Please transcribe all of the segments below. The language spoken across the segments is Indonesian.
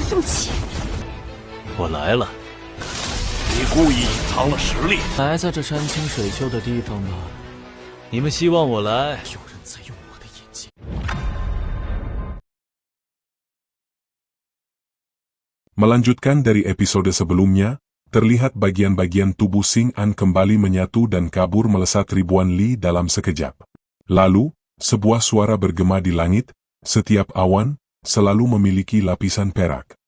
宋启，我来了。你故意隐藏了实力，来在这山清水秀的地方吗？你们希望我来？有人在用我的眼睛。Melanjutkan dari episode sebelumnya, terlihat bagian-bagian tubuh Xing An kembali menyatu dan kabur melesat ribuan li dalam sekejap. Lalu, sebuah suara bergema di langit, setiap awan selalu memiliki lapisan perak.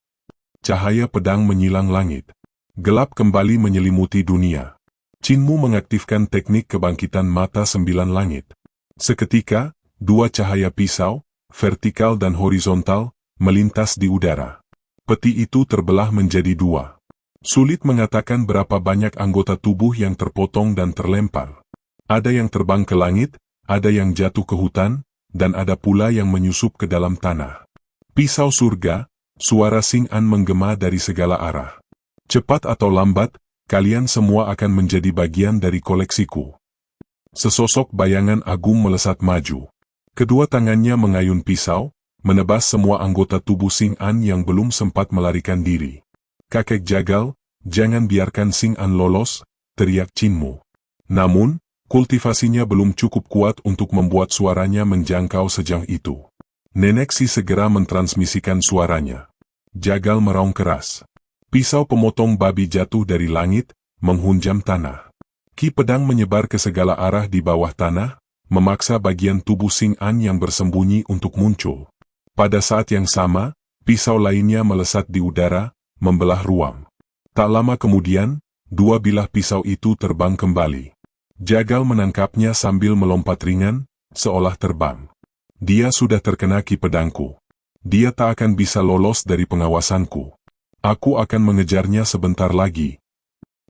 Cahaya pedang menyilang langit. Gelap kembali menyelimuti dunia. Qinmu mengaktifkan teknik kebangkitan mata 9 langit. Seketika, dua cahaya pisau, vertikal dan horizontal, melintas di udara. Peti itu terbelah menjadi dua. Sulit mengatakan berapa banyak anggota tubuh yang terpotong dan terlempar. Ada yang terbang ke langit, ada yang jatuh ke hutan, dan ada pula yang menyusup ke dalam tanah. Pisau surga, suara Xing An menggema dari segala arah. Cepat atau lambat, kalian semua akan menjadi bagian dari koleksiku. Sesosok bayangan agung melesat maju. Kedua tangannya mengayun pisau, menebas semua anggota tubuh Xing An yang belum sempat melarikan diri. Kakek jagal, jangan biarkan Xing An lolos, teriak Qinmu. Namun, kultivasinya belum cukup kuat untuk membuat suaranya menjangkau sejauh itu. Nenek Si segera mentransmisikan suaranya. Jagal meraung keras. Pisau pemotong babi jatuh dari langit, menghunjam tanah. Ki pedang menyebar ke segala arah di bawah tanah, memaksa bagian tubuh Xing An yang bersembunyi untuk muncul. Pada saat yang sama, pisau lainnya melesat di udara, membelah ruang. Tak lama kemudian, dua bilah pisau itu terbang kembali. Jagal menangkapnya sambil melompat ringan, seolah terbang. Dia sudah terkena ki pedangku. Dia tak akan bisa lolos dari pengawasanku. Aku akan mengejarnya sebentar lagi.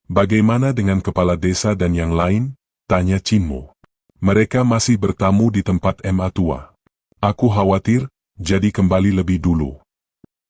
Bagaimana dengan kepala desa dan yang lain? Tanya Qinmu. Mereka masih bertamu di tempat MA tua. Aku khawatir, jadi kembali lebih dulu.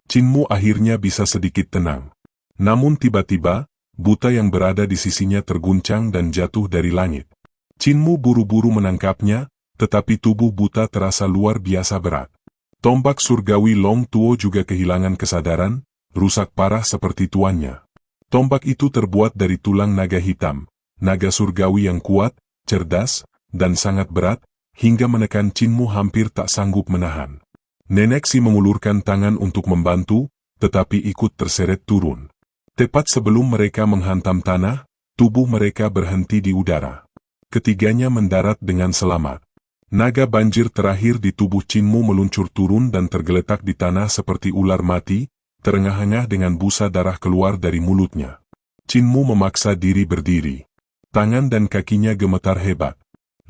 Qinmu akhirnya bisa sedikit tenang. Namun tiba-tiba, buta yang berada di sisinya terguncang dan jatuh dari langit. Qinmu buru-buru menangkapnya, tetapi tubuh buta terasa luar biasa berat. Tombak surgawi Long Tuo juga kehilangan kesadaran, rusak parah seperti tuannya. Tombak itu terbuat dari tulang naga hitam, naga surgawi yang kuat, cerdas, dan sangat berat, hingga menekan Qinmu hampir tak sanggup menahan. Nenek Si mengulurkan tangan untuk membantu, tetapi ikut terseret turun. Tepat sebelum mereka menghantam tanah, tubuh mereka berhenti di udara. Ketiganya mendarat dengan selamat. Naga banjir terakhir di tubuh Qinmu meluncur turun dan tergeletak di tanah seperti ular mati, terengah-engah dengan busa darah keluar dari mulutnya. Qinmu memaksa diri berdiri. Tangan dan kakinya gemetar hebat.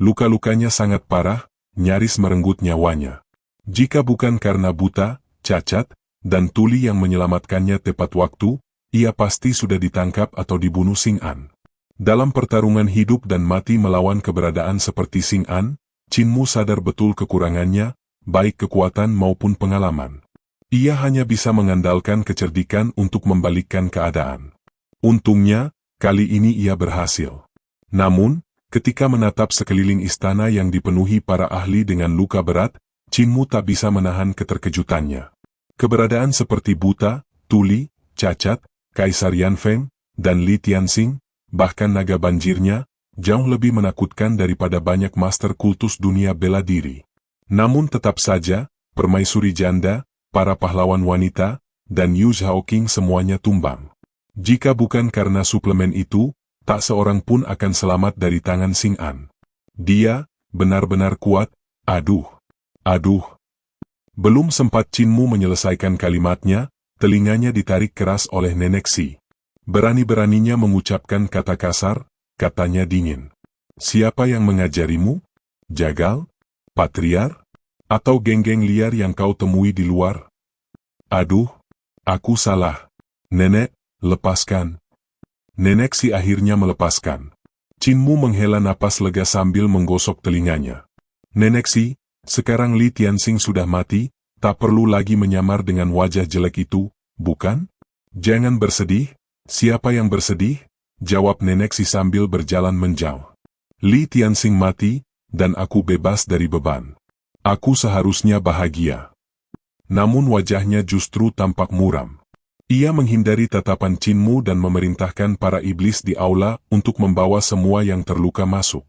Luka-lukanya sangat parah, nyaris merenggut nyawanya. Jika bukan karena buta, cacat, dan tuli yang menyelamatkannya tepat waktu, ia pasti sudah ditangkap atau dibunuh Xing An. Dalam pertarungan hidup dan mati melawan keberadaan seperti Xing An, Qinmu sadar betul kekurangannya, baik kekuatan maupun pengalaman. Ia hanya bisa mengandalkan kecerdikan untuk membalikkan keadaan. Untungnya, kali ini ia berhasil. Namun, ketika menatap sekeliling istana yang dipenuhi para ahli dengan luka berat, Qinmu tak bisa menahan keterkejutannya. Keberadaan seperti buta, tuli, cacat, Kaisar Yanfeng, dan Li Tianxing, bahkan naga banjirnya, jauh lebih menakutkan daripada banyak master kultus dunia bela diri. Namun tetap saja, permaisuri janda, para pahlawan wanita, dan Yu Zhaoqing semuanya tumbang. Jika bukan karena suplemen itu, tak seorang pun akan selamat dari tangan Xing An. Dia, benar-benar kuat, aduh. Belum sempat Qinmu menyelesaikan kalimatnya, telinganya ditarik keras oleh Nenek Si. Berani-beraninya mengucapkan kata kasar, katanya dingin. Siapa yang mengajarimu? Jagal? Patriar? Atau geng-geng liar yang kau temui di luar? Aduh, aku salah. Nenek, lepaskan. Nenek Si akhirnya melepaskan. Qinmu menghela napas lega sambil menggosok telinganya. Nenek Si, sekarang Li Tianxing sudah mati, tak perlu lagi menyamar dengan wajah jelek itu, bukan? Jangan bersedih. Siapa yang bersedih? Jawab Nenek Si sambil berjalan menjauh. Li Tianxing mati, dan aku bebas dari beban. Aku seharusnya bahagia. Namun wajahnya justru tampak muram. Ia menghindari tatapan Qinmu dan memerintahkan para iblis di aula untuk membawa semua yang terluka masuk.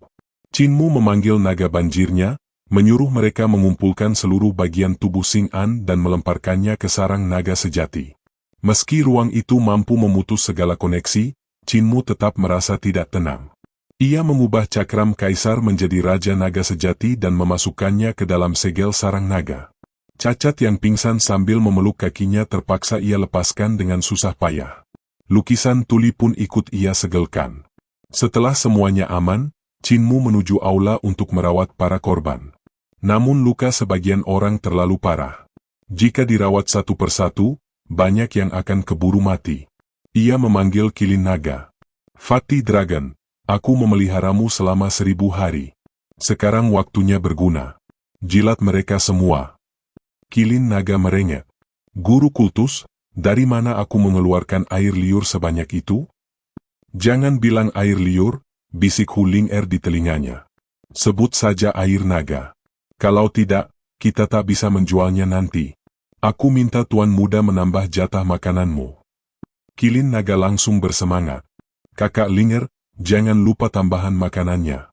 Qinmu memanggil naga banjirnya, menyuruh mereka mengumpulkan seluruh bagian tubuh Xing An dan melemparkannya ke sarang naga sejati. Meski ruang itu mampu memutus segala koneksi, Qinmu tetap merasa tidak tenang. Ia mengubah cakram kaisar menjadi Raja Naga Sejati dan memasukkannya ke dalam segel sarang naga. Cacat yang pingsan sambil memeluk kakinya terpaksa ia lepaskan dengan susah payah. Lukisan tuli pun ikut ia segelkan. Setelah semuanya aman, Qinmu menuju aula untuk merawat para korban. Namun luka sebagian orang terlalu parah. Jika dirawat satu persatu, banyak yang akan keburu mati. Ia memanggil Kilin Naga. Fatih Dragon, aku memeliharamu selama 1000 hari. Sekarang waktunya berguna. Jilat mereka semua. Kilin Naga merengek. Guru kultus, dari mana aku mengeluarkan air liur sebanyak itu? Jangan bilang air liur, bisik Hu Ling di telinganya. Sebut saja air naga. Kalau tidak, kita tak bisa menjualnya nanti. Aku minta Tuan Muda menambah jatah makananmu. Kilin Naga langsung bersemangat. Kakak Linger, jangan lupa tambahan makanannya.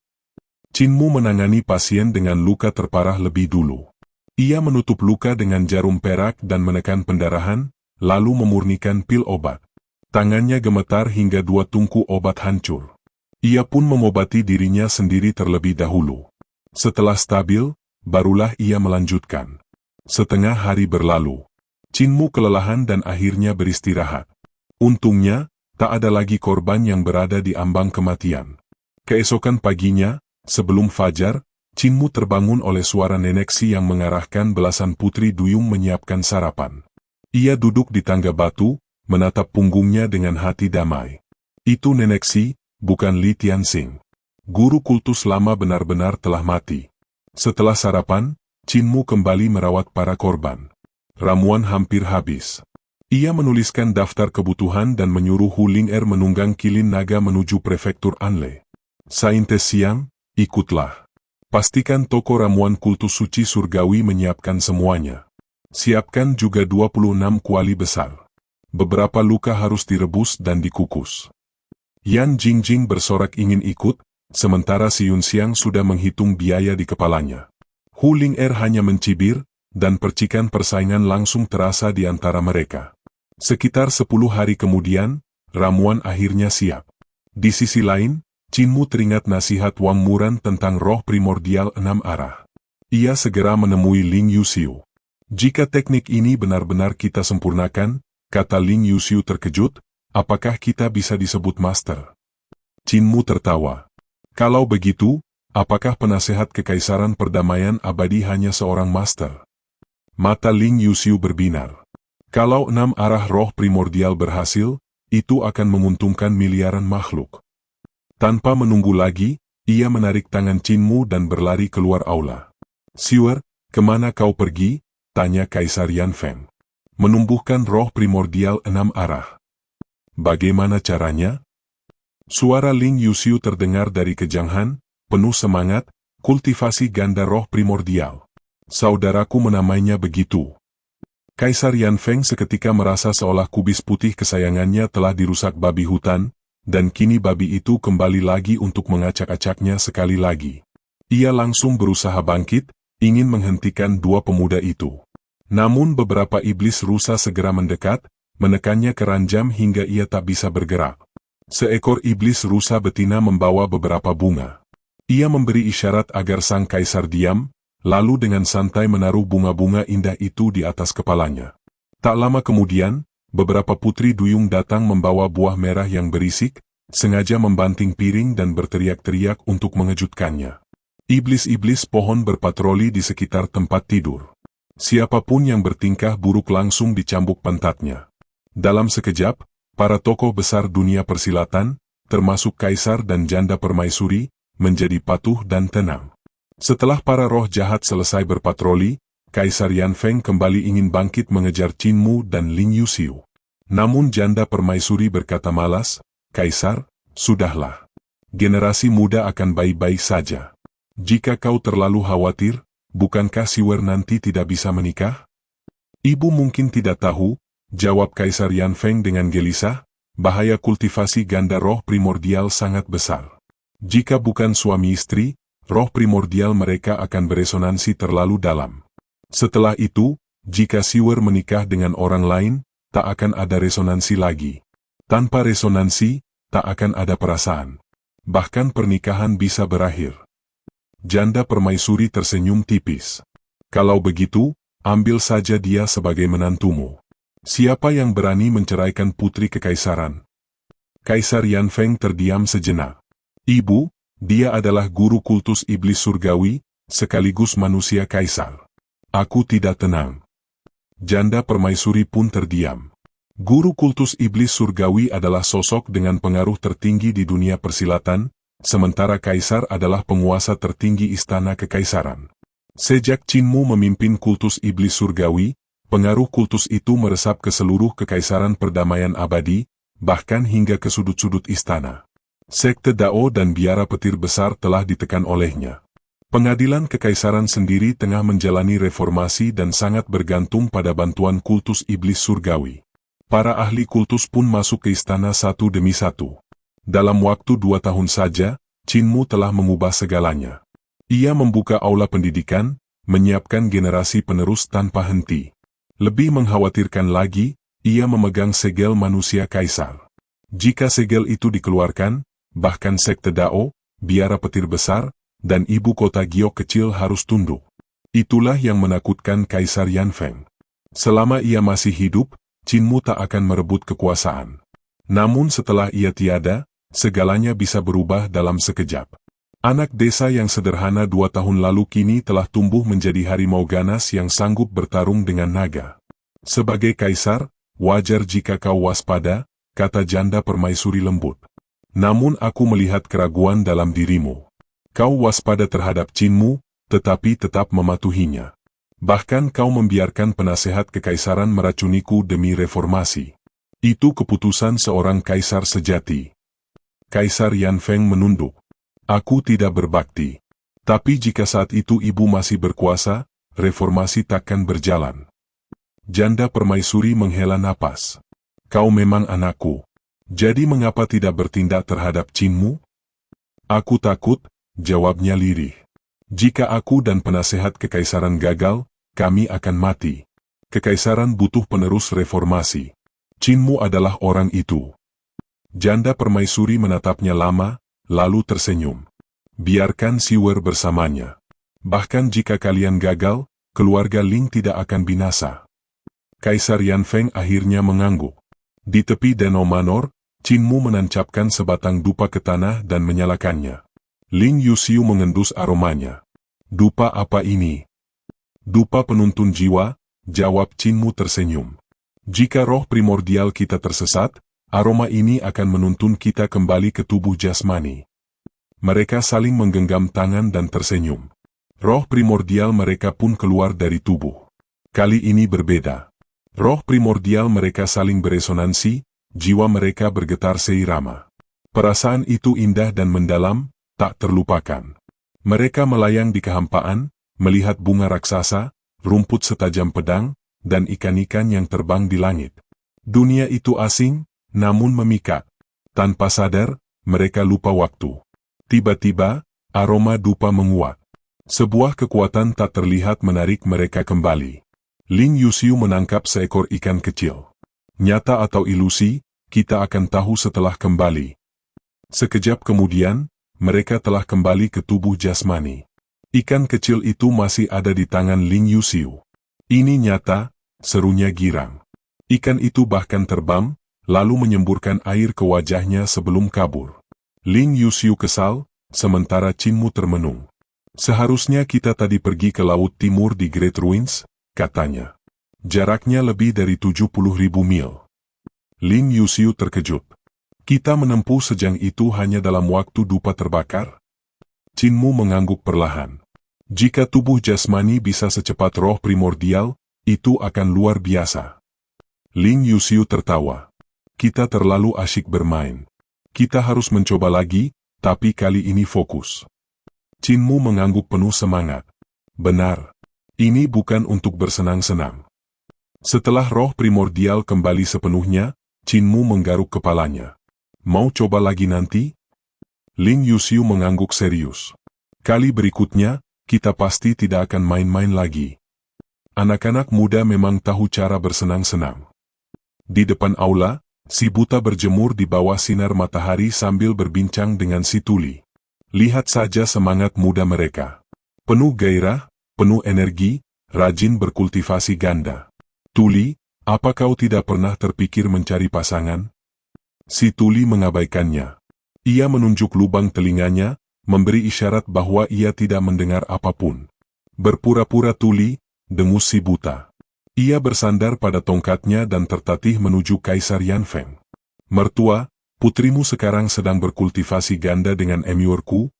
Qinmu menangani pasien dengan luka terparah lebih dulu. Ia menutup luka dengan jarum perak dan menekan pendarahan, lalu memurnikan pil obat. Tangannya gemetar hingga 2 tungku obat hancur. Ia pun mengobati dirinya sendiri terlebih dahulu. Setelah stabil, barulah ia melanjutkan. Setengah hari berlalu. Qinmu kelelahan dan akhirnya beristirahat. Untungnya, tak ada lagi korban yang berada di ambang kematian. Keesokan paginya, sebelum fajar, Qinmu terbangun oleh suara Nenek Si yang mengarahkan belasan putri duyung menyiapkan sarapan. Ia duduk di tangga batu, menatap punggungnya dengan hati damai. Itu Nenek Si, bukan Li Tianxing. Guru kultus lama benar-benar telah mati. Setelah sarapan, Qinmu kembali merawat para korban. Ramuan hampir habis. Ia menuliskan daftar kebutuhan dan menyuruh Hu Ling menunggang Kilin Naga menuju prefektur Anle. Saintes siang, ikutlah. Pastikan toko ramuan kultus suci surgawi menyiapkan semuanya. Siapkan juga 26 kuali besar. Beberapa luka harus direbus dan dikukus. Yan Jingjing bersorak ingin ikut, sementara Si Yunxiang sudah menghitung biaya di kepalanya. Hu Ling hanya mencibir, dan percikan persaingan langsung terasa di antara mereka. Sekitar 10 hari kemudian, ramuan akhirnya siap. Di sisi lain, Qinmu teringat nasihat Wang Muran tentang roh primordial 6 arah. Ia segera menemui Ling Yuxiu. Jika teknik ini benar-benar kita sempurnakan, kata Ling Yuxiu terkejut, apakah kita bisa disebut master? Qinmu tertawa. Kalau begitu, apakah penasehat kekaisaran perdamaian abadi hanya seorang master? Mata Ling Yuxiu berbinar. Kalau 6 arah roh primordial berhasil, itu akan menguntungkan miliaran makhluk. Tanpa menunggu lagi, ia menarik tangan Qinmu dan berlari keluar aula. Siwer, kemana kau pergi? Tanya Kaisar Yan Feng. Menumbuhkan roh primordial 6 arah. Bagaimana caranya? Suara Ling Yuxiu terdengar dari kejanghan, penuh semangat, kultivasi ganda roh primordial. Saudaraku menamainya begitu. Kaisar Yan Feng seketika merasa seolah kubis putih kesayangannya telah dirusak babi hutan, dan kini babi itu kembali lagi untuk mengacak-acaknya sekali lagi. Ia langsung berusaha bangkit, ingin menghentikan 2 pemuda itu. Namun beberapa iblis rusa segera mendekat, menekannya keranjam hingga ia tak bisa bergerak. Seekor iblis rusa betina membawa beberapa bunga. Ia memberi isyarat agar sang kaisar diam, lalu dengan santai menaruh bunga-bunga indah itu di atas kepalanya. Tak lama kemudian, beberapa putri duyung datang membawa buah merah yang berisik, sengaja membanting piring dan berteriak-teriak untuk mengejutkannya. Iblis-iblis pohon berpatroli di sekitar tempat tidur. Siapapun yang bertingkah buruk langsung dicambuk pantatnya. Dalam sekejap, para tokoh besar dunia persilatan, termasuk kaisar dan janda permaisuri, menjadi patuh dan tenang. Setelah para roh jahat selesai berpatroli, Kaisar Yan Feng kembali ingin bangkit mengejar Qinmu dan Ling Yuxiu. Namun janda permaisuri berkata malas, Kaisar, sudahlah. Generasi muda akan baik-baik saja. Jika kau terlalu khawatir, bukankah Siwer nanti tidak bisa menikah? Ibu mungkin tidak tahu, Jawab Kaisar Yan Feng dengan gelisah, bahaya kultivasi ganda roh primordial sangat besar. Jika bukan suami istri, roh primordial mereka akan beresonansi terlalu dalam. Setelah itu, jika Siwer menikah dengan orang lain, tak akan ada resonansi lagi. Tanpa resonansi, tak akan ada perasaan. Bahkan pernikahan bisa berakhir. Janda permaisuri tersenyum tipis. Kalau begitu, ambil saja dia sebagai menantumu. Siapa yang berani menceraikan putri kekaisaran? Kaisar Yan Feng terdiam sejenak. Ibu, dia adalah guru kultus iblis surgawi, sekaligus manusia kaisar. Aku tidak tenang. Janda permaisuri pun terdiam. Guru kultus iblis surgawi adalah sosok dengan pengaruh tertinggi di dunia persilatan, sementara kaisar adalah penguasa tertinggi istana kekaisaran. Sejak Qinmu memimpin kultus iblis surgawi, pengaruh kultus itu meresap ke seluruh kekaisaran perdamaian abadi, bahkan hingga ke sudut-sudut istana. Sekte Dao dan biara petir besar telah ditekan olehnya. Pengadilan kekaisaran sendiri tengah menjalani reformasi dan sangat bergantung pada bantuan kultus iblis surgawi. Para ahli kultus pun masuk ke istana satu demi satu. Dalam waktu 2 tahun saja, Qinmu telah mengubah segalanya. Ia membuka aula pendidikan, menyiapkan generasi penerus tanpa henti. Lebih mengkhawatirkan lagi, ia memegang segel manusia kaisar. Jika segel itu dikeluarkan, bahkan sekte Dao, biara petir besar, dan ibu kota Giok kecil harus tunduk. Itulah yang menakutkan Kaisar Yan Feng. Selama ia masih hidup, Qinmu tak akan merebut kekuasaan. Namun setelah ia tiada, segalanya bisa berubah dalam sekejap. Anak desa yang sederhana 2 tahun lalu kini telah tumbuh menjadi harimau ganas yang sanggup bertarung dengan naga. Sebagai kaisar, wajar jika kau waspada, kata janda permaisuri lembut. Namun aku melihat keraguan dalam dirimu. Kau waspada terhadap Qinmu, tetapi tetap mematuhinya. Bahkan kau membiarkan penasehat kekaisaran meracuniku demi reformasi. Itu keputusan seorang kaisar sejati. Kaisar Yan Feng menunduk. Aku tidak berbakti. Tapi jika saat itu ibu masih berkuasa, reformasi takkan berjalan. Janda permaisuri menghela napas. Kau memang anakku. Jadi mengapa tidak bertindak terhadap Qinmu? Aku takut, jawabnya lirih. Jika aku dan penasehat kekaisaran gagal, kami akan mati. Kekaisaran butuh penerus reformasi. Qinmu adalah orang itu. Janda permaisuri menatapnya lama, lalu tersenyum. Biarkan Siwer bersamanya. Bahkan jika kalian gagal, keluarga Ling tidak akan binasa. Kaisar Yan Feng akhirnya mengangguk. Di tepi danau Manor, Qinmu menancapkan sebatang dupa ke tanah dan menyalakannya. Ling Yuxiu mengendus aromanya. Dupa apa ini? Dupa penuntun jiwa, jawab Qinmu tersenyum. Jika roh primordial kita tersesat, aroma ini akan menuntun kita kembali ke tubuh jasmani. Mereka saling menggenggam tangan dan tersenyum. Roh primordial mereka pun keluar dari tubuh. Kali ini berbeda. Roh primordial mereka saling beresonansi, jiwa mereka bergetar seirama. Perasaan itu indah dan mendalam, tak terlupakan. Mereka melayang di kehampaan, melihat bunga raksasa, rumput setajam pedang, dan ikan-ikan yang terbang di langit. Dunia itu asing, namun memikat. Tanpa sadar, mereka lupa waktu. Tiba-tiba, aroma dupa menguat. Sebuah kekuatan tak terlihat menarik mereka kembali. Ling Yuxiu menangkap seekor ikan kecil. Nyata atau ilusi, kita akan tahu setelah kembali. Sekejap kemudian, mereka telah kembali ke tubuh jasmani. Ikan kecil itu masih ada di tangan Ling Yuxiu. Ini nyata, serunya girang. Ikan itu bahkan terbang, lalu menyemburkan air ke wajahnya sebelum kabur. Ling Yuxiu kesal, sementara Qinmu termenung. Seharusnya kita tadi pergi ke laut timur di Great Ruins, katanya. Jaraknya lebih dari 70.000 mil. Ling Yuxiu terkejut. Kita menempuh sejauh itu hanya dalam waktu dupa terbakar? Qinmu mengangguk perlahan. Jika tubuh jasmani bisa secepat roh primordial, itu akan luar biasa. Ling Yuxiu tertawa. Kita terlalu asyik bermain. Kita harus mencoba lagi, tapi kali ini fokus. Qinmu mengangguk penuh semangat. Benar. Ini bukan untuk bersenang-senang. Setelah roh primordial kembali sepenuhnya, Qinmu menggaruk kepalanya. Mau coba lagi nanti? Ling Yuxiu mengangguk serius. Kali berikutnya, kita pasti tidak akan main-main lagi. Anak-anak muda memang tahu cara bersenang-senang. Di depan aula, si buta berjemur di bawah sinar matahari sambil berbincang dengan si tuli. Lihat saja semangat muda mereka. Penuh gairah, penuh energi, rajin berkultivasi ganda. Tuli, apa kau tidak pernah terpikir mencari pasangan? Si tuli mengabaikannya. Ia menunjuk lubang telinganya, memberi isyarat bahwa ia tidak mendengar apapun. Berpura-pura tuli, dengus si buta. Ia bersandar pada tongkatnya dan tertatih menuju Kaisar Yanfeng. Mertua, putrimu sekarang sedang berkultivasi ganda dengan emiurku.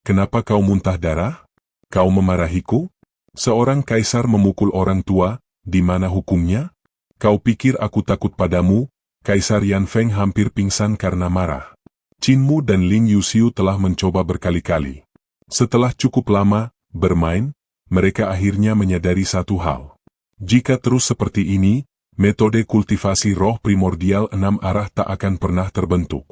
Kenapa kau muntah darah? Kau memarahiku? Seorang kaisar memukul orang tua, di mana hukumnya? Kau pikir aku takut padamu? Kaisar Yanfeng hampir pingsan karena marah. Qinmu dan Ling Yuxiu telah mencoba berkali-kali. Setelah cukup lama bermain, mereka akhirnya menyadari satu hal. Jika terus seperti ini, metode kultivasi roh primordial 6 arah tak akan pernah terbentuk.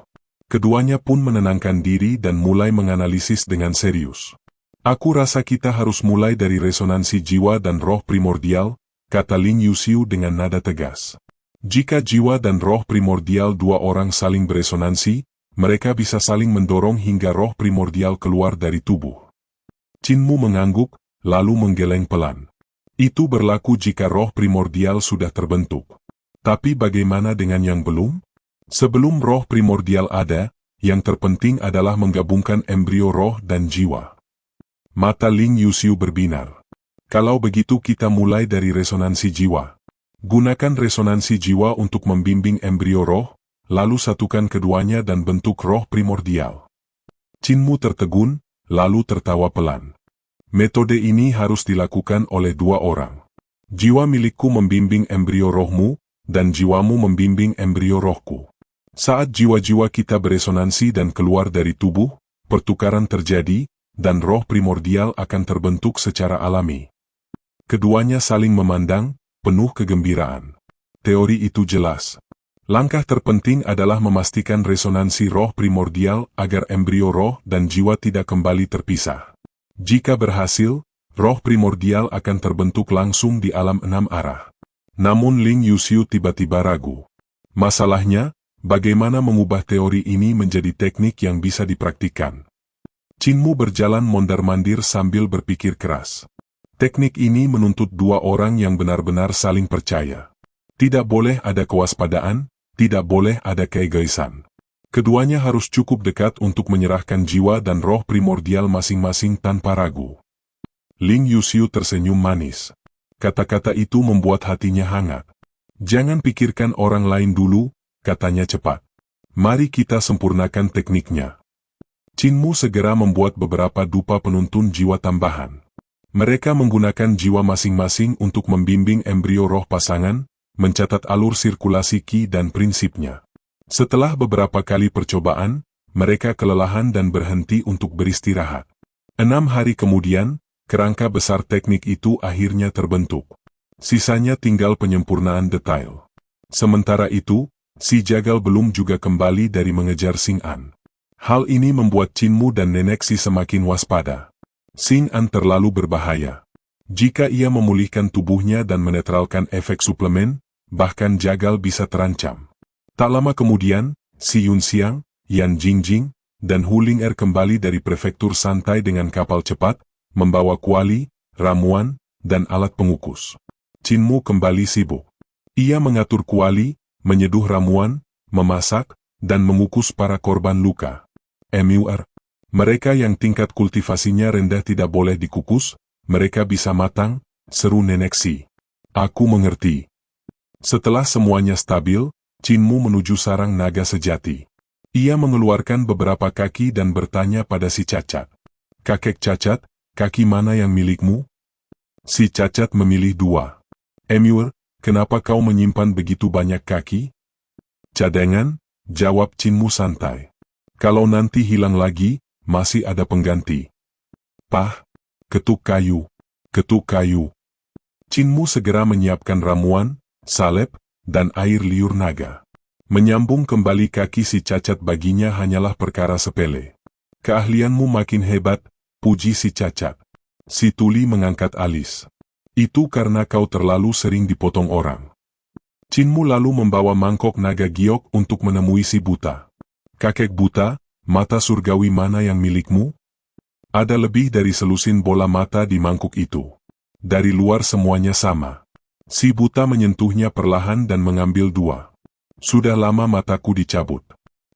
Keduanya pun menenangkan diri dan mulai menganalisis dengan serius. Aku rasa kita harus mulai dari resonansi jiwa dan roh primordial, kata Ling Yuxiu dengan nada tegas. Jika jiwa dan roh primordial dua orang saling beresonansi, mereka bisa saling mendorong hingga roh primordial keluar dari tubuh. Qinmu mengangguk, lalu menggeleng pelan. Itu berlaku jika roh primordial sudah terbentuk. Tapi bagaimana dengan yang belum? Sebelum roh primordial ada, yang terpenting adalah menggabungkan embrio roh dan jiwa. Mata Ling Yuxiu berbinar. Kalau begitu kita mulai dari resonansi jiwa. Gunakan resonansi jiwa untuk membimbing embrio roh, lalu satukan keduanya dan bentuk roh primordial. Qinmu tertegun, lalu tertawa pelan. Metode ini harus dilakukan oleh dua orang. Jiwa milikku membimbing embrio rohmu, dan jiwamu membimbing embrio rohku. Saat jiwa-jiwa kita beresonansi dan keluar dari tubuh, pertukaran terjadi, dan roh primordial akan terbentuk secara alami. Keduanya saling memandang, penuh kegembiraan. Teori itu jelas. Langkah terpenting adalah memastikan resonansi roh primordial agar embrio roh dan jiwa tidak kembali terpisah. Jika berhasil, roh primordial akan terbentuk langsung di alam 6 arah. Namun Ling Yuxiu tiba-tiba ragu. Masalahnya, bagaimana mengubah teori ini menjadi teknik yang bisa dipraktikkan? Qinmu berjalan mondar-mandir sambil berpikir keras. Teknik ini menuntut dua orang yang benar-benar saling percaya. Tidak boleh ada kewaspadaan, tidak boleh ada keegoisan. Keduanya harus cukup dekat untuk menyerahkan jiwa dan roh primordial masing-masing tanpa ragu. Ling Yuxiu tersenyum manis. Kata-kata itu membuat hatinya hangat. Jangan pikirkan orang lain dulu, katanya cepat. Mari kita sempurnakan tekniknya. Qinmu segera membuat beberapa dupa penuntun jiwa tambahan. Mereka menggunakan jiwa masing-masing untuk membimbing embrio roh pasangan, mencatat alur sirkulasi ki dan prinsipnya. Setelah beberapa kali percobaan, mereka kelelahan dan berhenti untuk beristirahat. 6 hari kemudian, kerangka besar teknik itu akhirnya terbentuk. Sisanya tinggal penyempurnaan detail. Sementara itu, si jagal belum juga kembali dari mengejar Xing An. Hal ini membuat Qinmu dan Nenek Si semakin waspada. Xing An terlalu berbahaya. Jika ia memulihkan tubuhnya dan menetralkan efek suplemen, bahkan jagal bisa terancam. Tak lama kemudian, Si Yunxiang, Yan Jingjing, dan Hu Ling kembali dari prefektur santai dengan kapal cepat, membawa kuali, ramuan, dan alat pengukus. Qinmu kembali sibuk. Ia mengatur kuali, menyeduh ramuan, memasak, dan mengukus para korban luka. MUR. Mereka yang tingkat kultivasinya rendah tidak boleh dikukus, mereka bisa matang, seru Nenek Si. Aku mengerti. Setelah semuanya stabil, Qinmu menuju sarang naga sejati. Ia mengeluarkan beberapa kaki dan bertanya pada si Cacat. Kakek Cacat, kaki mana yang milikmu? Si Cacat memilih 2. MUR, kenapa kau menyimpan begitu banyak kaki? Cadangan, jawab Qinmu santai. Kalau nanti hilang lagi, masih ada pengganti. Pah, ketuk kayu, ketuk kayu. Chinmu segera menyiapkan ramuan, salep, dan air liur naga. Menyambung kembali kaki si cacat baginya hanyalah perkara sepele. Keahlianmu makin hebat, puji si cacat. Si tuli mengangkat alis. Itu karena kau terlalu sering dipotong orang. Chinmu lalu membawa mangkok naga giok untuk menemui si buta. Kakek buta, mata surgawi mana yang milikmu? Ada lebih dari selusin bola mata di mangkuk itu. Dari luar semuanya sama. Si buta menyentuhnya perlahan dan mengambil 2. Sudah lama mataku dicabut.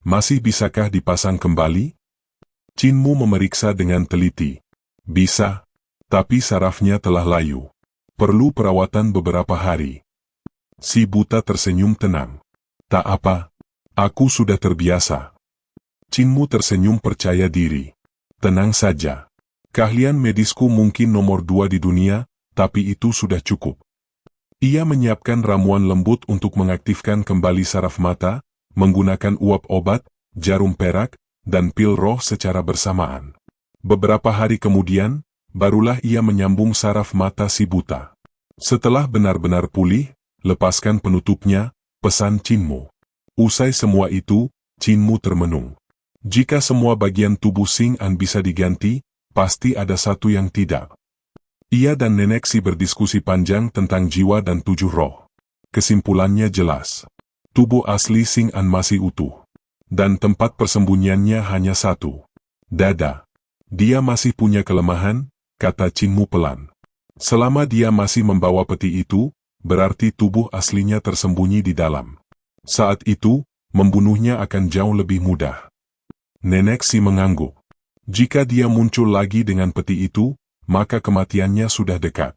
Masih bisakah dipasang kembali? Chinmu memeriksa dengan teliti. Bisa, tapi sarafnya telah layu. Perlu perawatan beberapa hari. Si buta tersenyum tenang. Tak apa, aku sudah terbiasa. Chinmu tersenyum percaya diri. Tenang saja. Keahlian medisku mungkin nomor 2 di dunia, tapi itu sudah cukup. Ia menyiapkan ramuan lembut untuk mengaktifkan kembali saraf mata, menggunakan uap obat, jarum perak, dan pil roh secara bersamaan. Beberapa hari kemudian, barulah ia menyambung saraf mata si buta. Setelah benar-benar pulih, lepaskan penutupnya, pesan Chinmu. Usai semua itu, Chinmu termenung. Jika semua bagian tubuh Xing An bisa diganti, pasti ada satu yang tidak. Ia dan Nenek Si berdiskusi panjang tentang jiwa dan 7 roh. Kesimpulannya jelas. Tubuh asli Xing An masih utuh. Dan tempat persembunyiannya hanya 1. Dada. Dia masih punya kelemahan, kata Chinmu pelan. Selama dia masih membawa peti itu, berarti tubuh aslinya tersembunyi di dalam. Saat itu, membunuhnya akan jauh lebih mudah. Nenek Si mengangguk. Jika dia muncul lagi dengan peti itu, maka kematiannya sudah dekat.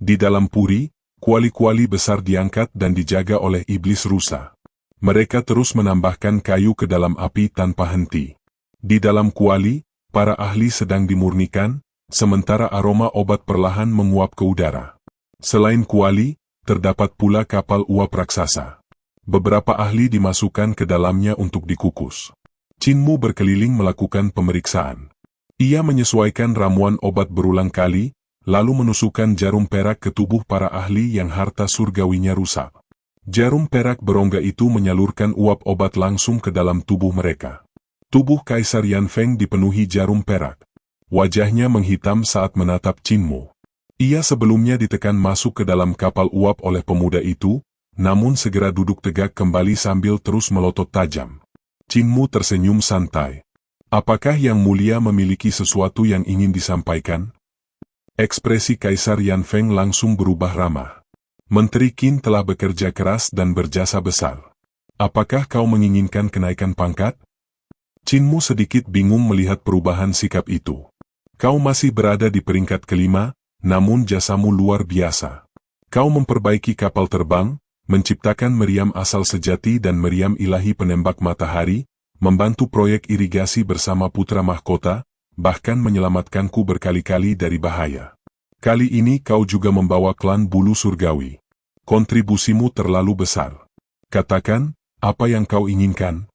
Di dalam puri, kuali-kuali besar diangkat dan dijaga oleh iblis rusa. Mereka terus menambahkan kayu ke dalam api tanpa henti. Di dalam kuali, para ahli sedang dimurnikan, sementara aroma obat perlahan menguap ke udara. Selain kuali, terdapat pula kapal uap raksasa. Beberapa ahli dimasukkan ke dalamnya untuk dikukus. Chinmu berkeliling melakukan pemeriksaan. Ia menyesuaikan ramuan obat berulang kali, lalu menusukkan jarum perak ke tubuh para ahli yang harta surgawinya rusak. Jarum perak berongga itu menyalurkan uap obat langsung ke dalam tubuh mereka. Tubuh Kaisar Yanfeng dipenuhi jarum perak. Wajahnya menghitam saat menatap Chinmu. Ia sebelumnya ditekan masuk ke dalam kapal uap oleh pemuda itu, namun segera duduk tegak kembali sambil terus melotot tajam. Chinmu tersenyum santai. Apakah Yang Mulia memiliki sesuatu yang ingin disampaikan? Ekspresi Kaisar Yanfeng langsung berubah ramah. Menteri Qin telah bekerja keras dan berjasa besar. Apakah kau menginginkan kenaikan pangkat? Chinmu sedikit bingung melihat perubahan sikap itu. Kau masih berada di peringkat kelima, namun jasamu luar biasa. Kau memperbaiki kapal terbang, menciptakan meriam asal sejati dan meriam ilahi penembak matahari, membantu proyek irigasi bersama putra mahkota, bahkan menyelamatkanku berkali-kali dari bahaya. Kali ini kau juga membawa klan bulu surgawi. Kontribusimu terlalu besar. Katakan, apa yang kau inginkan?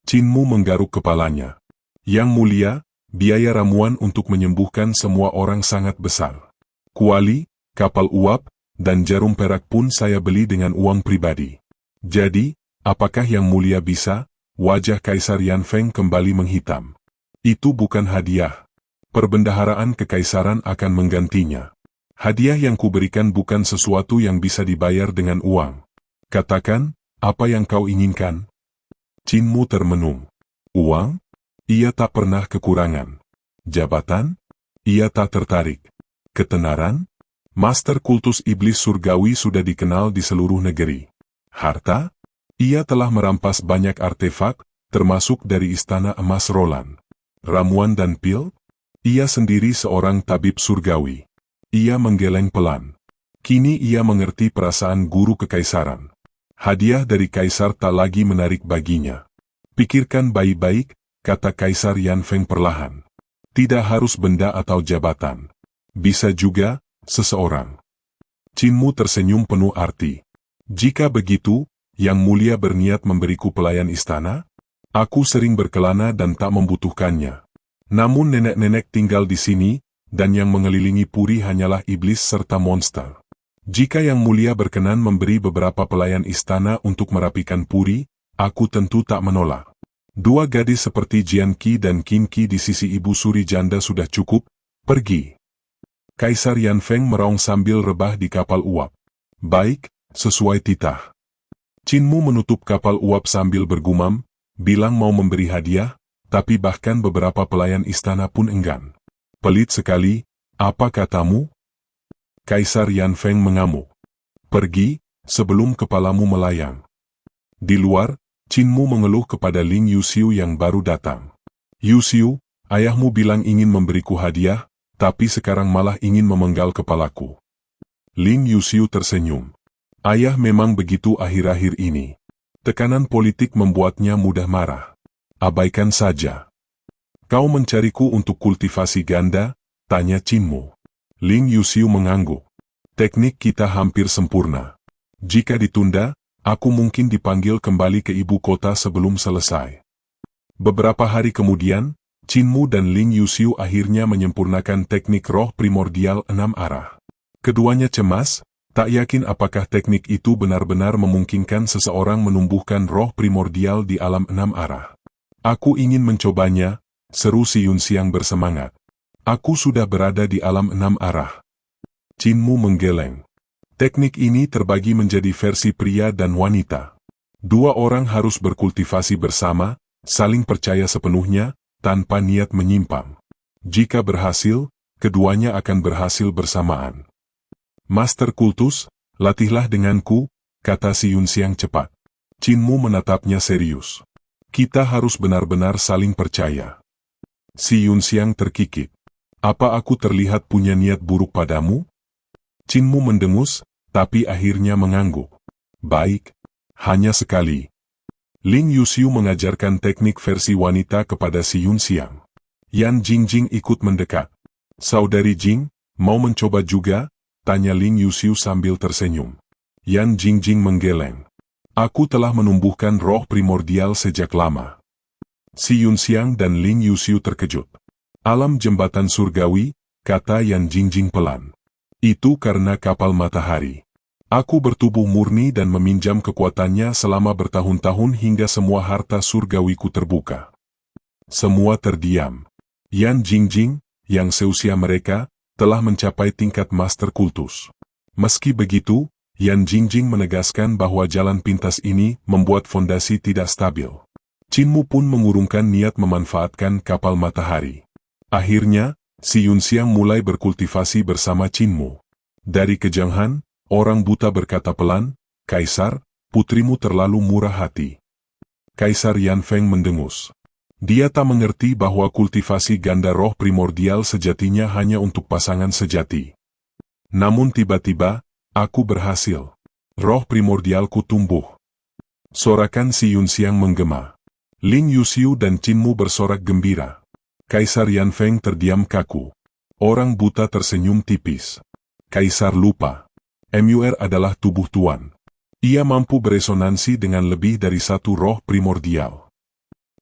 Chinmu menggaruk kepalanya. Yang Mulia, biaya ramuan untuk menyembuhkan semua orang sangat besar. Kuali, kapal uap, dan jarum perak pun saya beli dengan uang pribadi. Jadi, apakah Yang Mulia bisa? Wajah Kaisar Yanfeng kembali menghitam. Itu bukan hadiah. Perbendaharaan kekaisaran akan menggantinya. Hadiah yang kuberikan bukan sesuatu yang bisa dibayar dengan uang. Katakan, apa yang kau inginkan? Chinmu termenung. Uang? Ia tak pernah kekurangan. Jabatan? Ia tak tertarik. Ketenaran? Master kultus iblis surgawi sudah dikenal di seluruh negeri. Harta? Ia telah merampas banyak artefak, termasuk dari istana emas Roland. Ramuan dan pil? Ia sendiri seorang tabib surgawi. Ia menggeleng pelan. Kini ia mengerti perasaan guru kekaisaran. Hadiah dari kaisar tak lagi menarik baginya. Pikirkan baik-baik, kata Kaisar Yanfeng perlahan. Tidak harus benda atau jabatan. Bisa juga, seseorang. Chinmu tersenyum penuh arti. Jika begitu, Yang Mulia berniat memberiku pelayan istana? Aku sering berkelana dan tak membutuhkannya. Namun nenek-nenek tinggal di sini, dan yang mengelilingi puri hanyalah iblis serta monster. Jika Yang Mulia berkenan memberi beberapa pelayan istana untuk merapikan puri, aku tentu tak menolak. Dua gadis seperti Jian Qi dan Qin Qi di sisi Ibu Suri Janda sudah cukup, pergi. Kaisar Yan Feng meraung sambil rebah di kapal uap. Baik, sesuai titah. Qin Mu menutup kapal uap sambil bergumam, bilang mau memberi hadiah, tapi bahkan beberapa pelayan istana pun enggan. Pelit sekali, apa katamu? Kaisar Yan Feng mengamuk. Pergi, sebelum kepalamu melayang. Di luar, Qin Mu mengeluh kepada Ling Yuxiu yang baru datang. Yuxiu, ayahmu bilang ingin memberiku hadiah, tapi sekarang malah ingin memenggal kepalaku. Ling Yuxiu tersenyum. Ayah memang begitu akhir-akhir ini. Tekanan politik membuatnya mudah marah. Abaikan saja. Kau mencariku untuk kultivasi ganda? Tanya Qin Mu. Ling Yuxiu mengangguk. Teknik kita hampir sempurna. Jika ditunda, aku mungkin dipanggil kembali ke ibu kota sebelum selesai. Beberapa hari kemudian, Qin Mu dan Ling Yuxiu akhirnya menyempurnakan teknik roh primordial 6 arah. Keduanya cemas, tak yakin apakah teknik itu benar-benar memungkinkan seseorang menumbuhkan roh primordial di alam 6 arah. Aku ingin mencobanya, seru Si Yunxiang bersemangat. Aku sudah berada di alam 6 arah. Qin Mu menggeleng. Teknik ini terbagi menjadi versi pria dan wanita. Dua orang harus berkultivasi bersama, saling percaya sepenuhnya, tanpa niat menyimpang. Jika berhasil, keduanya akan berhasil bersamaan. Master Kultus, latihlah denganku, kata Si Yunxiang cepat. Qin Mu menatapnya serius. Kita harus benar-benar saling percaya. Si Yunxiang terkikik. Apa aku terlihat punya niat buruk padamu? Qin Mu mendengus, tapi akhirnya mengangguk. Baik, hanya sekali. Ling Yuxiu mengajarkan teknik versi wanita kepada Si Yunxiang. Yan Jingjing ikut mendekat. Saudari Jing, mau mencoba juga? Tanya Ling Yuxiu sambil tersenyum. Yan Jingjing menggeleng. Aku telah menumbuhkan roh primordial sejak lama. Si Yunxiang dan Ling Yuxiu terkejut. Alam jembatan surgawi, kata Yan Jingjing pelan. Itu karena kapal matahari. Aku bertubuh murni dan meminjam kekuatannya selama bertahun-tahun hingga semua harta surgawiku terbuka. Semua terdiam. Yan Jingjing, yang seusia mereka, telah mencapai tingkat Master Kultus. Meski begitu, Yan Jingjing menegaskan bahwa jalan pintas ini membuat fondasi tidak stabil. Qin Mu pun mengurungkan niat memanfaatkan kapal matahari. Akhirnya, Si Yunxiang mulai berkultivasi bersama Qin Mu. Dari kejanghan, orang buta berkata pelan, Kaisar, putrimu terlalu murah hati. Kaisar Yan Feng mendengus. Dia tak mengerti bahwa kultivasi ganda roh primordial sejatinya hanya untuk pasangan sejati. Namun tiba-tiba, aku berhasil. Roh primordialku tumbuh. Sorakan Si Yunxiang menggema. Ling Yuxiu dan Qin Mu bersorak gembira. Kaisar Yan Feng terdiam kaku. Orang buta tersenyum tipis. Kaisar lupa. MUR adalah tubuh tuan. Ia mampu beresonansi dengan lebih dari satu roh primordial.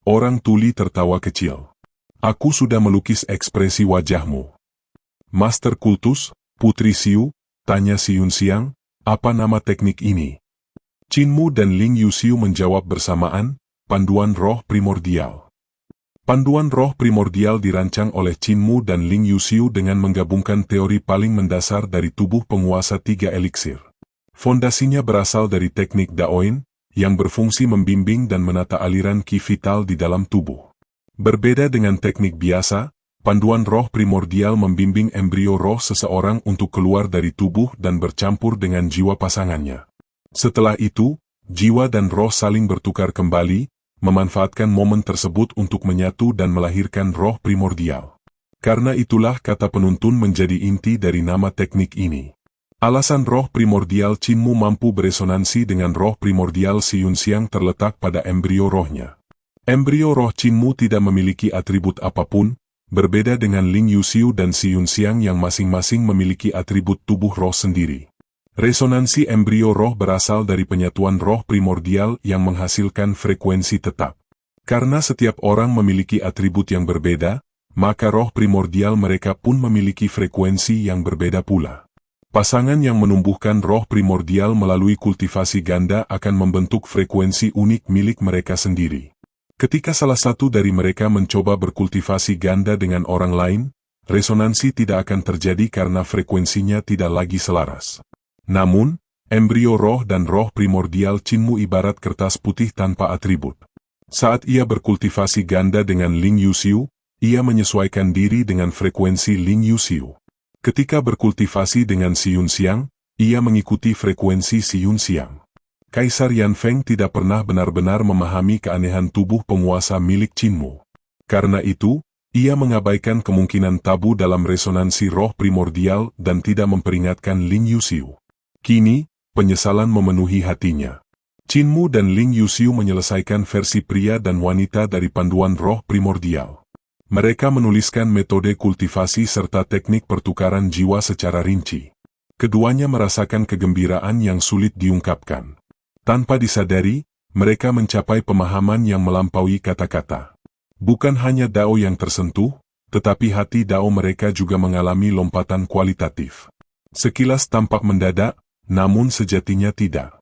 Orang tuli tertawa kecil. Aku sudah melukis ekspresi wajahmu. Master Kultus, Putri Xiu, tanya Si Yunxiang, apa nama teknik ini? Qin Mu dan Ling Yuxiu menjawab bersamaan, Panduan Roh Primordial. Panduan roh primordial dirancang oleh Qin Mu dan Ling Yuxiu dengan menggabungkan teori paling mendasar dari tubuh penguasa 3 eliksir. Fondasinya berasal dari teknik Daoin, yang berfungsi membimbing dan menata aliran ki vital di dalam tubuh. Berbeda dengan teknik biasa, panduan roh primordial membimbing embrio roh seseorang untuk keluar dari tubuh dan bercampur dengan jiwa pasangannya. Setelah itu, jiwa dan roh saling bertukar kembali, memanfaatkan momen tersebut untuk menyatu dan melahirkan roh primordial. Karena itulah kata penuntun menjadi inti dari nama teknik ini. Alasan roh primordial Qin Mu mampu beresonansi dengan roh primordial Si Yunxiang terletak pada embrio rohnya. Embrio roh Qin Mu tidak memiliki atribut apapun, berbeda dengan Ling Yuxiu dan Si Yunxiang yang masing-masing memiliki atribut tubuh roh sendiri. Resonansi embrio roh berasal dari penyatuan roh primordial yang menghasilkan frekuensi tetap. Karena setiap orang memiliki atribut yang berbeda, maka roh primordial mereka pun memiliki frekuensi yang berbeda pula. Pasangan yang menumbuhkan roh primordial melalui kultivasi ganda akan membentuk frekuensi unik milik mereka sendiri. Ketika salah satu dari mereka mencoba berkultivasi ganda dengan orang lain, resonansi tidak akan terjadi karena frekuensinya tidak lagi selaras. Namun, embrio roh dan roh primordial Qinmu ibarat kertas putih tanpa atribut. Saat ia berkultivasi ganda dengan Ling Yuxiu, ia menyesuaikan diri dengan frekuensi Ling Yuxiu. Ketika berkultivasi dengan Xiyun Xiang, ia mengikuti frekuensi Xiyun Xiang. Kaisar Yanfeng tidak pernah benar-benar memahami keanehan tubuh penguasa milik Qinmu. Karena itu, ia mengabaikan kemungkinan tabu dalam resonansi roh primordial dan tidak memperingatkan Ling Yuxiu. Kini, penyesalan memenuhi hatinya. Qinmu dan Ling Yuxiu menyelesaikan versi pria dan wanita dari panduan roh primordial. Mereka menuliskan metode kultivasi serta teknik pertukaran jiwa secara rinci. Keduanya merasakan kegembiraan yang sulit diungkapkan. Tanpa disadari, mereka mencapai pemahaman yang melampaui kata-kata. Bukan hanya Dao yang tersentuh, tetapi hati Dao mereka juga mengalami lompatan kualitatif. Sekilas tampak mendadak, namun sejatinya tidak.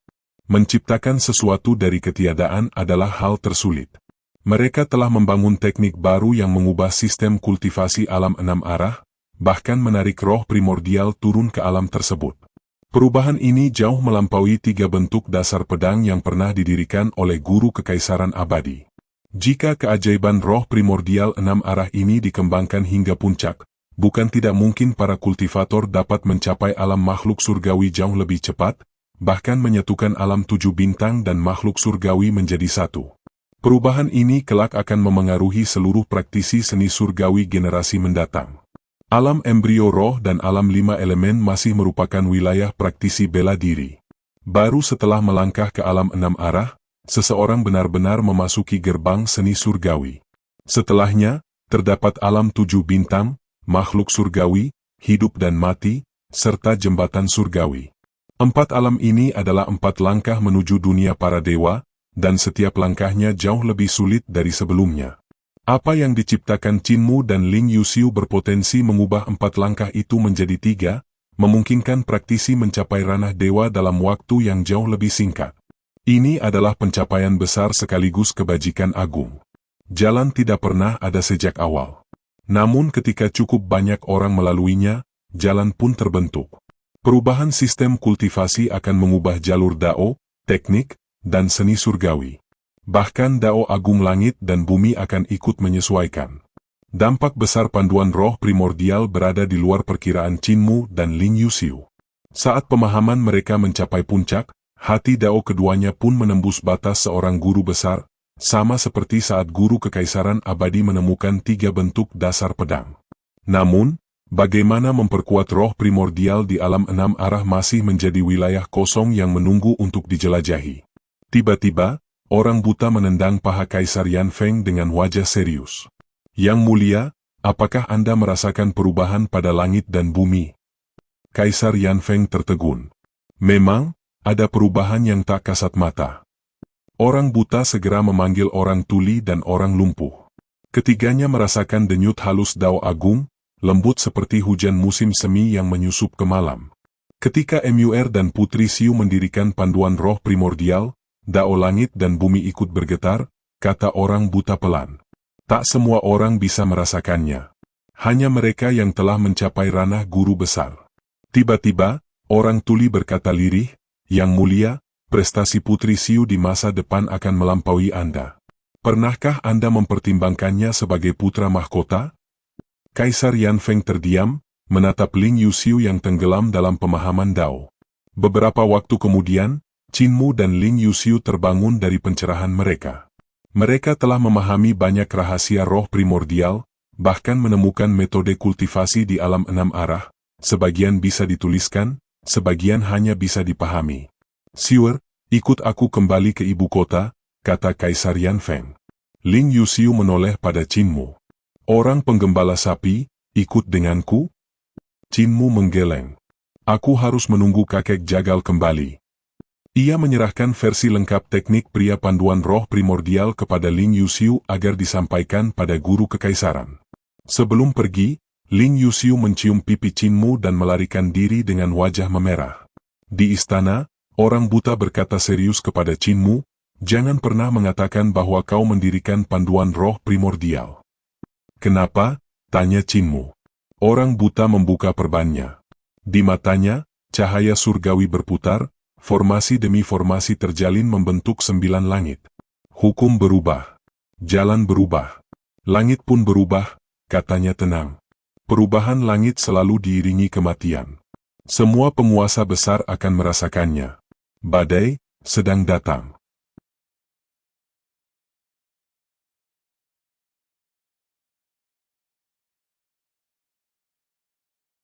Menciptakan sesuatu dari ketiadaan adalah hal tersulit. Mereka telah membangun teknik baru yang mengubah sistem kultivasi alam 6 arah, bahkan menarik roh primordial turun ke alam tersebut. Perubahan ini jauh melampaui 3 bentuk dasar pedang yang pernah didirikan oleh guru kekaisaran abadi. Jika keajaiban roh primordial 6 arah ini dikembangkan hingga puncak, bukan tidak mungkin para kultivator dapat mencapai alam makhluk surgawi jauh lebih cepat, bahkan menyatukan alam 7 bintang dan makhluk surgawi menjadi satu. Perubahan ini kelak akan memengaruhi seluruh praktisi seni surgawi generasi mendatang. Alam embrio roh dan alam 5 elemen masih merupakan wilayah praktisi bela diri. Baru setelah melangkah ke alam 6 arah, seseorang benar-benar memasuki gerbang seni surgawi. Setelahnya, terdapat alam 7 bintang, makhluk surgawi, hidup dan mati, serta jembatan surgawi. 4 alam ini adalah 4 langkah menuju dunia para dewa, dan setiap langkahnya jauh lebih sulit dari sebelumnya. Apa yang diciptakan Qinmu dan Ling Yuxiu berpotensi mengubah 4 langkah itu menjadi 3, memungkinkan praktisi mencapai ranah dewa dalam waktu yang jauh lebih singkat. Ini adalah pencapaian besar sekaligus kebajikan agung. Jalan tidak pernah ada sejak awal. Namun ketika cukup banyak orang melaluinya, jalan pun terbentuk. Perubahan sistem kultivasi akan mengubah jalur Dao, teknik, dan seni surgawi. Bahkan Dao Agung Langit dan Bumi akan ikut menyesuaikan. Dampak besar panduan roh primordial berada di luar perkiraan Qinmu dan Ling Yuxiu. Saat pemahaman mereka mencapai puncak, hati Dao keduanya pun menembus batas seorang guru besar, sama seperti saat guru kekaisaran abadi menemukan 3 bentuk dasar pedang. Namun, bagaimana memperkuat roh primordial di alam 6 arah masih menjadi wilayah kosong yang menunggu untuk dijelajahi. Tiba-tiba, orang buta menendang paha Kaisar Yanfeng dengan wajah serius. Yang mulia, apakah Anda merasakan perubahan pada langit dan bumi? Kaisar Yanfeng tertegun. Memang, ada perubahan yang tak kasat mata. Orang buta segera memanggil orang tuli dan orang lumpuh. Ketiganya merasakan denyut halus Dao Agung, lembut seperti hujan musim semi yang menyusup ke malam. Ketika MUR dan Putri Xiu mendirikan panduan roh primordial, Dao langit dan bumi ikut bergetar, kata orang buta pelan. Tak semua orang bisa merasakannya. Hanya mereka yang telah mencapai ranah guru besar. Tiba-tiba, orang tuli berkata lirih, Yang mulia, prestasi Putri Xiu di masa depan akan melampaui Anda. Pernahkah Anda mempertimbangkannya sebagai putra mahkota? Kaisar Yanfeng terdiam, menatap Ling Yuxiu yang tenggelam dalam pemahaman Dao. Beberapa waktu kemudian, Qinmu dan Ling Yuxiu terbangun dari pencerahan mereka. Mereka telah memahami banyak rahasia roh primordial, bahkan menemukan metode kultivasi di alam 6 arah, sebagian bisa dituliskan, sebagian hanya bisa dipahami. Siur, ikut aku kembali ke ibu kota, kata Kaisar Yanfeng. Ling Yuxiu menoleh pada Qinmu. Orang penggembala sapi, ikut denganku? Qinmu menggeleng. Aku harus menunggu kakek jagal kembali. Ia menyerahkan versi lengkap teknik pria panduan roh primordial kepada Ling Yuxiu agar disampaikan pada guru kekaisaran. Sebelum pergi, Ling Yuxiu mencium pipi Qinmu dan melarikan diri dengan wajah memerah. Di istana, orang buta berkata serius kepada Qinmu, "Jangan pernah mengatakan bahwa kau mendirikan panduan roh primordial." "Kenapa?" tanya Qinmu. Orang buta membuka perbannya. Di matanya, cahaya surgawi berputar, formasi demi formasi terjalin membentuk 9 langit. Hukum berubah. Jalan berubah. Langit pun berubah, katanya tenang. Perubahan langit selalu diiringi kematian. Semua penguasa besar akan merasakannya. Badai sedang datang.